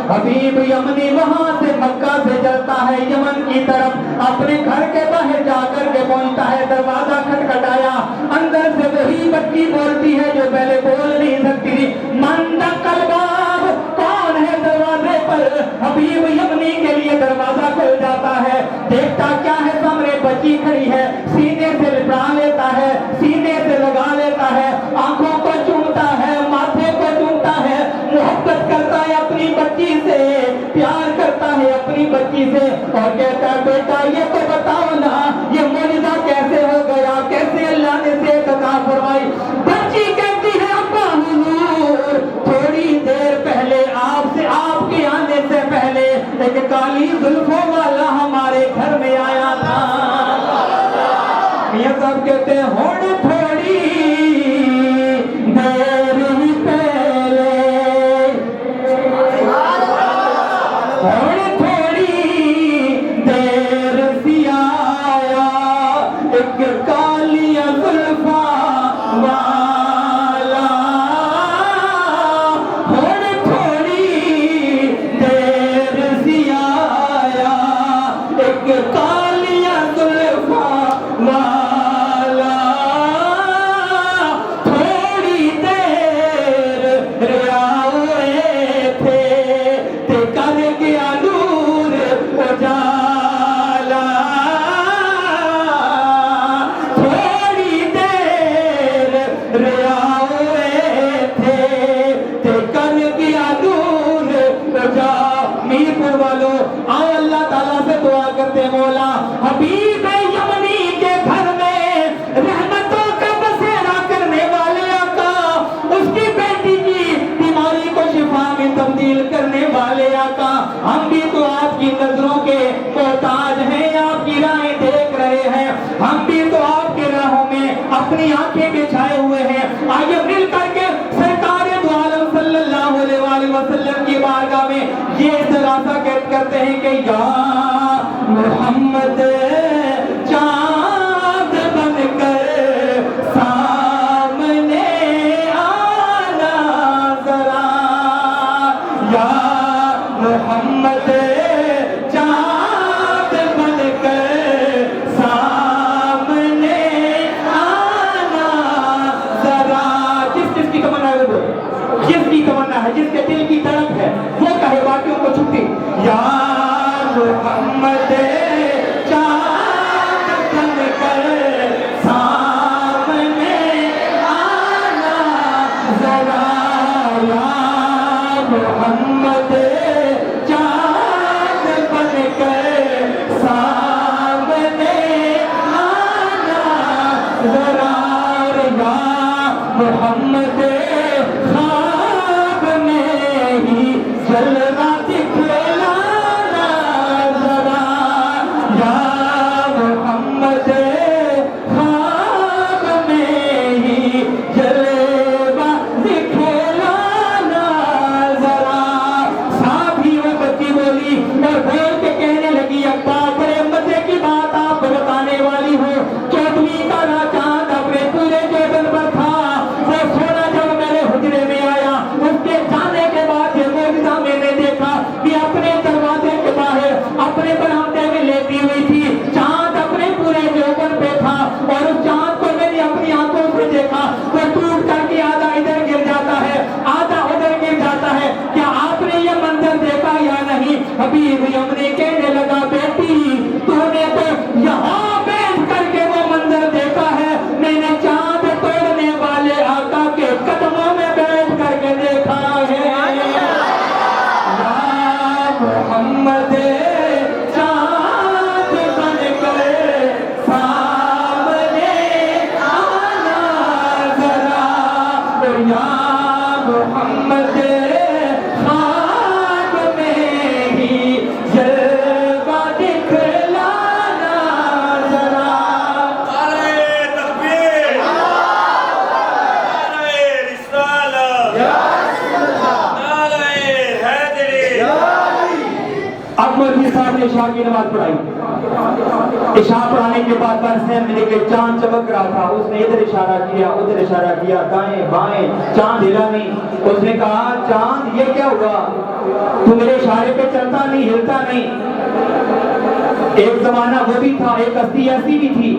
حبیب یمنی وہاں سے مکہ سے چلتا ہے یمن کی طرف, اپنے گھر کے باہر جا کر کے پہنچتا ہے, دروازہ کھٹکھٹایا, اندر سے وہی بچی بولتی ہے جو پہلے بول نہیں سکتی تھی, من دقل باب, کون ہے دروازے پر؟ حبیب یمنی کے لیے دروازہ کھل جاتا ہے, دیکھتا کیا ہے, سامنے بچی کھڑی ہے, سینے سے لپٹا لیتا ہے, سینے سے لگا لیتا ہے, آنکھوں کو چومتا ہے, ماتھے کو چومتا ہے, محبت کرتا ہے اپنی بچی سے, پیار کرتا ہے اپنی بچی سے, اور کہتا ہے بیٹا یہ تو بتاؤ نا یہ معجزہ کیسے ہو گیا, کیسے اللہ نے صحت عطا فرمائی؟ بچی کہتی ہے ابا حضور تھوڑی دیر پہلے آپ کے آنے سے پہلے ایک کالی زلفوں والا ہمارے گھر میں آیا تھا. میاں صاحب کہتے ہیں ہوڑ تھوڑی دیر ہی پہلے, ہوڑ تھوڑی دیر سی آیا ایک کالی زلفاں والا, ہوڑ تھوڑی دیر سی آیا ایک کالی زلفاں والا, تھوڑی دیر رہے تھے تے کر گیا نور اجالا, تھوڑی دیر رہے تھے تے کر گیا نور اجالا. میر پور والو آؤ اللہ تعالیٰ سے دعا کرتے, مولا حبیب یمنی کے گھر میں رحمتوں کا بسیرا کرنے والے آقا, اس کی بیٹی کی بیماری کو شفا میں تبدیل کرنے والے آقا, ہم بھی تو آپ کی نظروں کے محتاج ہیں, آپ کی راہیں دیکھ رہے ہیں, ہم بھی تو آپ کے راہوں میں اپنی آنکھیں بچھائے ہوئے ہیں. آئیے مل کر کے سرکار دو عالم صلی اللہ علیہ وآلہ وسلم کی بارگاہ میں یہ استغاثہ کرتے ہیں کہ یا محمد چاند بن کر سامنے آنا ذرا, یا محمد چاند بن کر سامنے آنا ذرا. جس کی تمنا ہے وہ, جس کی تمنا ہے, جس کے دل کی تڑپ ہے وہ کہے باقیوں کو چھٹی. یا محمد چاند بن کر سامنے آنا ذرا, یا محمد چاند بن کر سامنے آنا ذرا, یا محمد خواب میں ہی جلوہ دکھلانا ذرا, یا محمد خواب میں ہی جلوہ دکھلانا ذرا. ساتھ ہی وہ بچی بولی اور بول کے کہنے لگی ابا بڑے مزے کی بات آپ بتانے والی ہو, 14ویں کا چاند اپنے پورے جیبن پر تھا, وہ سونا جب میرے حجرے میں آیا اس کے جانے کے بعد یہ معجزہ میں نے دیکھا کہ اپنے دروازے کے باہر اپنے برآمدے میں لیٹی ہوئی تھی, چاند اپنے پورے جوبن پہ تھا, اور اس چاند کو میں نے اپنی آنکھوں سے دیکھا, وہ ٹوٹ کر کے آدھا ادھر گر جاتا ہے آدھا ادھر گر جاتا ہے. کیا آپ نے یہ منظر دیکھا یا نہیں؟ حبیب یمنی کہنے لگا بیٹی تو نے تو یہاں بیٹھ کر کے وہ منظر دیکھا ہے, میں نے چاند توڑنے والے آقا کے قدموں میں بیٹھ کر کے دیکھا ہے. یا محمد چاند بن کر سامنے آنا ذرا, یا محمد خواب میں ہی جلوہ دکھلانا ذرا. نعرہ تکبیر, نعرہ رسالت, نعرہ حیدری. اب مولوی صاحب نے عشاء کی نماز پڑھائی. عشاء پڑھانے کے بعد برسے ملے کہ چاند چمک رہا تھا، اس نے ادھر اشارہ کیا ادھر اشارہ کیا، دائیں بائیں، چاند ہلا نہیں۔ اس نے کہا چاند یہ کیا ہوا، تو میرے اشارے پہ چلتا نہیں ہلتا نہیں۔ ایک زمانہ وہ بھی تھا، ایک ہستی ایسی بھی تھی،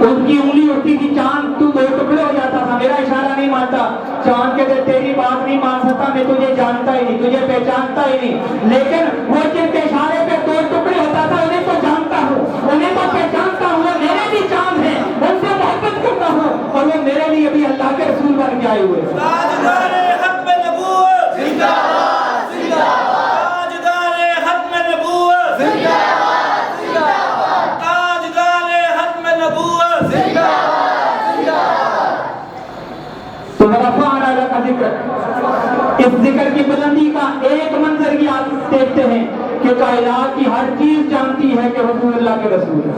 ان کی انگلی اٹھتی تھی چاند تو دو ٹکڑے ہو جاتا تھا، میرا اشارہ نہیں مانتا۔ چاند کہتے تیری بات نہیں مان سکتا، میں تجھے جانتا ہی نہیں، تجھے پہچانتا ہی نہیں، لیکن وہ جن کے اشارے پہ دو ٹکڑے ہوتا تھا انہیں تو جانتا ہوں، انہیں تو پہچانتا ہوں، وہ میرے بھی چاند ہیں، ان سے محبت کرتا ہوں، اور وہ میرے لیے بھی اللہ کے رسول بن کے آئے ہوئے۔ تاجدار ختم نبوت زندہ باد، زندہ باد، تاجدار ختم نبوت زندہ باد، زندہ باد، تاجدار ختم نبوت زندہ باد، زندہ باد۔ تو ورفعنا لک ذکرک، اس ذکر کی بلندی کا ایک منظر یہ آپ دیکھتے ہیں کہ کائنات کی ہر چیز جانتی ہے کہ رسول اللہ کے رسول ہیں۔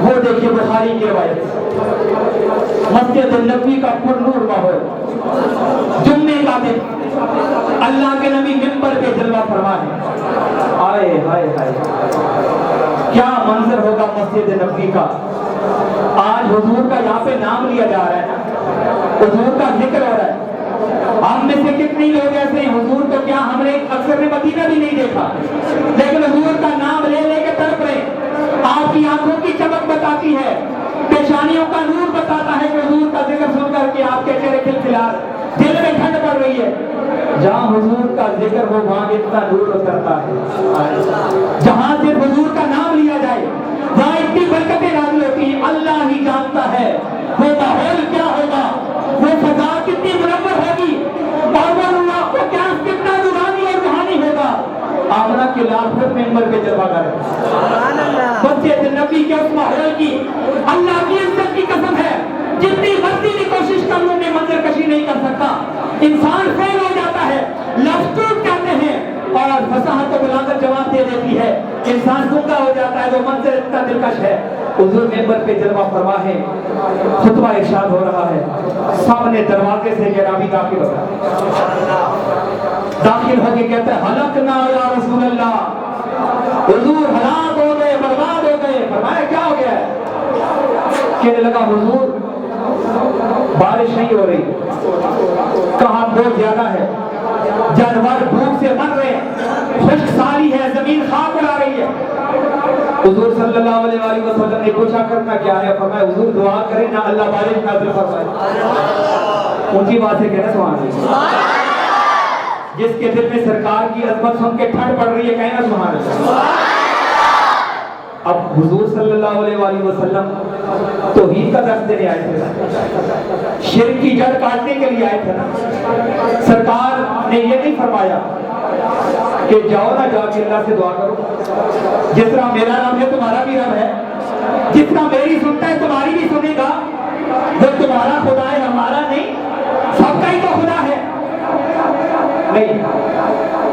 وہ دیکھیے بخاری کی روایت، مسجد النبوی کا پر نور ماحول، جمعے کا دن اللہ کے نبی منبر پہ جلوہ فرما ہے۔ آئے ہائے ہائے کیا منظر ہوگا مسجد نبوی کا۔ آج حضور کا یہاں پہ نام لیا جا رہا ہے، حضور کا ذکر ہو رہا ہے۔ ہم میں سے کتنے لوگ ایسے ہیں، حضور تو کیا ہم نے اکثر نے مدینہ بھی نہیں دیکھا، لیکن حضور کا نام لے لے کے تڑپ رہے۔ آپ کی آنکھوں کی چمک بتاتی ہے، پیشانیوں کا نور بتاتا ہے کہ حضور کا ذکر سن کر کے آپ کے چہرے کھلکھلا، دل میں ٹھنڈ پڑ رہی ہے۔ جہاں حضور کا ذکر ہو وہاں اتنا نور اترتا ہے، جہاں صرف حضور کا نام لیا جائے وہاں اتنی برکتیں نازل ہوتی ہیں۔ اللہ ہی جانتا ہے وہ ماحول کیا ہوگا، وہ فضا کتنی منور ہوگی، اور وہ اللہ کیا کتنا نورانی اور روحانی ہوگا۔ آمنہ کے لافت ممبر پہ جلوہ گر مسجد نبی کے اس ماحول کی اللہ کی عزت کی قسم ہے، جتنی مرضی کی کوشش کر لوں میں منظر کشی نہیں کر سکتا۔ انسان فیل ہو جاتا ہے، لفظ ٹوٹ جاتے ہیں اور فصاحت و بلاغت جواب دے دیتی ہے، انسان گنگا ہو جاتا ہے، وہ منظر اتنا دلکش ہے۔ حضور ممبر پہ جلوہ فرما ہے، خطبہ ارشاد ہو رہا ہے، سامنے دروازے سے جرابی داخل ہو رہا ہے، داخل ہو کے کہتا ہے ہلکنا یا رسول اللہ، حضور ہلاک ہو گئے، برباد ہو گئے۔ فرمایا کیا ہو گیا ہے؟ کہنے لگا حضور بارش نہیں ہو رہی، کہاں بہت زیادہ ہے، جانور بھوک سے مر رہے ہیں، خشک سالی ہے، زمین خاک اڑا رہی ہے۔ حضور صلی اللہ علیہ وآلہ وسلم نے پوچھا کرنا کیا ہے؟ فرمایا حضور دعا کریں نا اللہ بارش نازل فرمائے۔ اونچی بات سے کہنا سبحان اللہ، جس کے دل میں سرکار کی عظمت سن کے ٹھنڈ پڑ رہی ہے کہنا سبحان اللہ۔ اب حضور صلی اللہ علیہ وآلہ وسلم توحید کا درس دینے آئے تھے، شرک کی جڑ کاٹنے کے لیے آئے تھے نا۔ سرکار نے یہ نہیں فرمایا کہ جاؤ نا جا کے اللہ سے دعا کرو، جس طرح میرا رب ہے تمہارا بھی رب ہے، جس طرح میری سنتا ہے تمہاری بھی سنے گا، وہ تمہارا خدا ہے ہمارا نہیں، سب کا ہی تو خدا ہے۔ نہیں،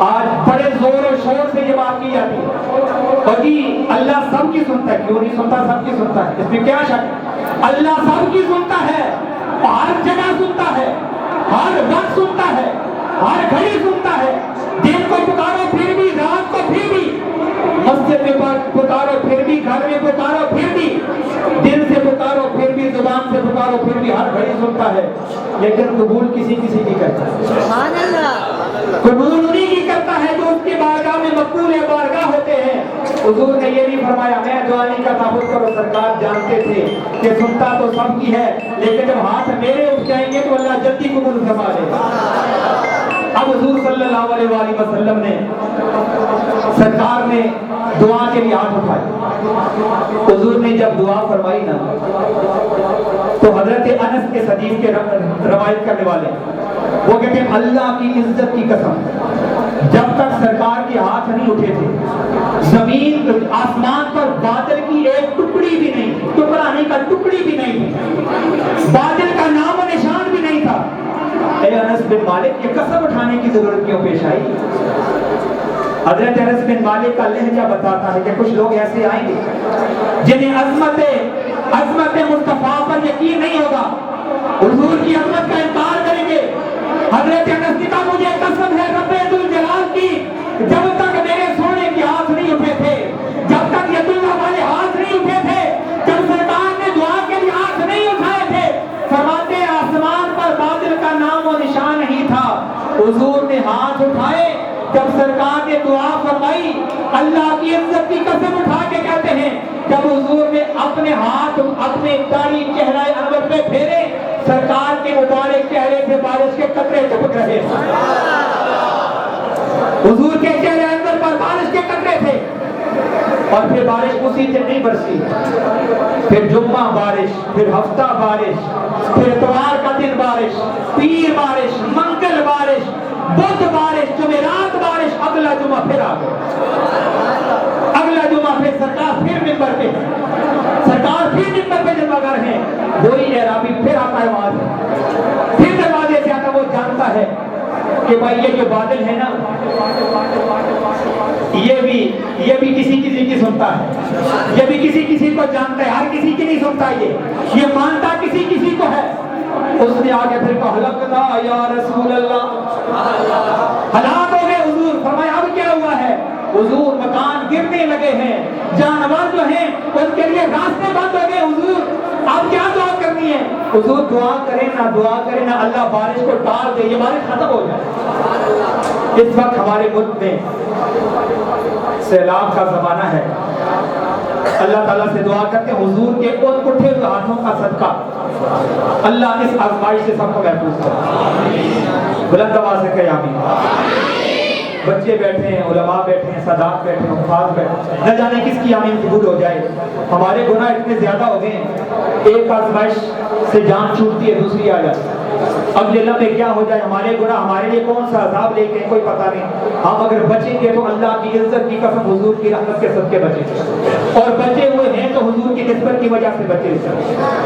آج بڑے زور و شور سے یہ بات کی جاتی ہے اور جی اللہ سب کی سنتا ہے، کیوں نہیں سنتا؟ سب کی سنتا ہے، اس میں کیا شک؟ اللہ سب کی سنتا ہے، ہر جگہ سنتا ہے، ہر وقت سنتا ہے، ہر گھڑی سنتا ہے، دن کو پکارو پھر بھی، رات کو پھر بھی، مسجد میں پکارو پھر بھی، گھر میں پکارو پھر بھی، دل سے پکارو پھر بھی، زبان سے پکارو پھر بھی، ہر گھڑی سنتا ہے، لیکن قبول کسی کسی کی کرتا ہے۔ سبحان اللہ، قبول انہی کی کرتا ہے جو اس کی بارگاہ میں مقبول بارگاہ ہوتے ہیں۔ حضور نے یہ نہیں فرمایا میں دعا نہیں کرتا، خود کرو، سرکار جانتے تھے کہ سنتا تو سب کی ہے، لیکن جب ہاتھ میرے اٹھ جائیں گے تو اللہ جلدی قبول فرما لے گا۔ اب حضور صلی اللہ علیہ وآلہ وسلم نے، سرکار نے دعا کے لیے ہاتھ اٹھائے۔ حضور نے جب دعا فرمائی نا تو حضرت انس کے حدیث کے روایت کرنے والے وہ کہتے ہیں اللہ کی عزت کی قسم، جب تک سرکار کے ہاتھ نہیں اٹھے تھے زمین آسمان پر بادل کی ایک ٹکڑی بھی نہیں تھی، ٹکڑا نہیں کا ٹکڑی بھی نہیں تھی، بادل کا نام و نشان بھی نہیں تھا۔ اے انس بن مالک یہ قسم اٹھانے کی ضرورت کیوں پیش آئی؟ حضرت انس بن مالک کا لہجہ بتاتا ہے کہ کچھ لوگ ایسے آئیں گے جنہیں عظمت مصطفیٰ پر یقین نہیں ہوگا، حضور کی عظمت کا انکار کریں گے۔ حضرت انس نے کہا مجھے قسم ہے رب ذوالجلال کی، جب تک میرے سونے کے ہاتھ نہیں اٹھے تھے ہاتھ اٹھائے جب سرکار نے دعا فرمائی اللہ کی عزت کی قسم اٹھا کے کہتے ہیں جب حضور نے اپنے ہاتھ اپنے داڑھی چہرہ انور پہ پھیرے سرکار کے مبارک چہرے سے بارش کے قطرے ٹپک رہے حضور کے چہرے انور پر بارش کے قطرے تھے اور پھر بارش اسی دن نہیں برسی پھر جمعہ بارش پھر ہفتہ بارش پھر اتوار کا دن بارش پیر بارش منگل بارش بدھ بارش جمعرات بارش اگلا جمعہ پھر آ گیا اگلا جمعہ پھر سرکار پھر ممبر پہ سرکار پھر ممبر پہ جمع گر ہیں وہی اعرابی پھر آتا ہے وہاں سے پھر دروازے سے آتا وہ جانتا ہے کہ بھائی یہ جو بادل ہے نا یہ بھی کسی کی سنتا ہے یہ بھی کسی کو جانتا ہے ہر کسی کی نہیں سنتا یہ مانتا کسی کو ہے اس نے آگے پھر کہا ہلکنا یا رسول اللہ ہلاک ہو گئے حضور فرمایا اب کیا ہوا ہے حضور مکان گرنے لگے ہیں جانور جو ہیں ان کے لیے راستے بند ہو گئے حضور اب کیا دعا کرنی ہے حضور دعا کریں نہ اللہ بارش کو ٹال دے یہ بارش ختم ہو جائے اس وقت ہمارے ملک میں سیلاب کا زمانہ ہے اللہ تعالیٰ سے دعا کرتے ہیں حضور کے ان اٹھے ہوئے ہاتھوں کا صدقہ اللہ اس آزمائش سے سب کو محفوظ کرے بلند آواز سے کہے آمین بچے بیٹھے ہیں علماء بیٹھے ہیں صداق بیٹھے ہیں حفاظ بیٹھے ہیں نہ جانے کس کی آمین قبول ہو جائے ہمارے گناہ اتنے زیادہ ہو گئے ہیں ایک آزمائش سے جان چھوٹتی ہے دوسری آ جاتی ہے اگلے لمحے کیا ہو جائے ہمارے گناہ ہمارے لیے کون سا عذاب لے کے کوئی پتہ نہیں ہم اگر بچیں گے تو اللہ کی عزت کی قسم حضور کی رحمت کے صدقے بچیں گے اور بچے ہوئے ہیں تو حضور کی نسبت کی وجہ سے بچے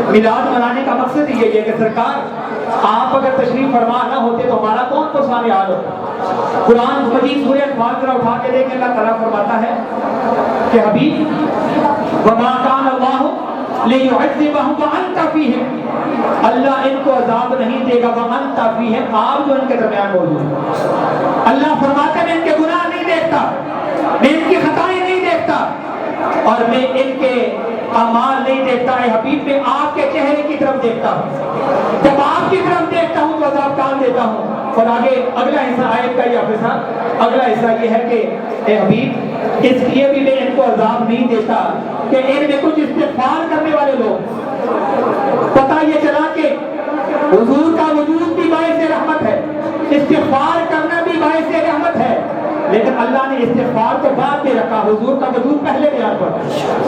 میلاد منانے کا مقصد یہ ہے کہ سرکار آپ اگر تشریف فرما نہ ہوتے تو ہمارا کون پرسان حال ہوتا قرآن مجید سورہ انفال ذرا اٹھا کے دیکھیں اللہ تعالیٰ فرماتا ہے کہ حبیب وما کان اللہ لِيُعَذِّبَهُمْ وَأَنْتَ فِيهِمْ اللہ ان کو عذاب نہیں دے گا وَأَنْتَ فِيهِمْ آپ جو ان کے درمیان موجود ہیں اللہ فرماتا ہے میں ان کے گناہ نہیں دیکھتا میں ان کی خطائیں نہیں دیکھتا اور میں ان کے اعمال نہیں دیکھتا اے حبیب میں آپ کے چہرے کی طرف دیکھتا ہوں جب آپ کی طرف دیکھتا ہوں تو عذاب ٹال دیتا ہوں اور آگے اگلا حصہ آیت کا یہ حصہ اگلا حصہ یہ ہے کہ اے حبیب اس لیے بھی میں ان کو عذاب نہیں دیتا کہ ان میں کچھ استغفار کرنے والے لوگ پتہ یہ چلا کہ حضور کا وجود بھی باعث رحمت ہے استغفار کرنا بھی باعث رحمت ہے لیکن اللہ نے استغفار کو بعد میں رکھا حضور کا وجود پہلے بیان پر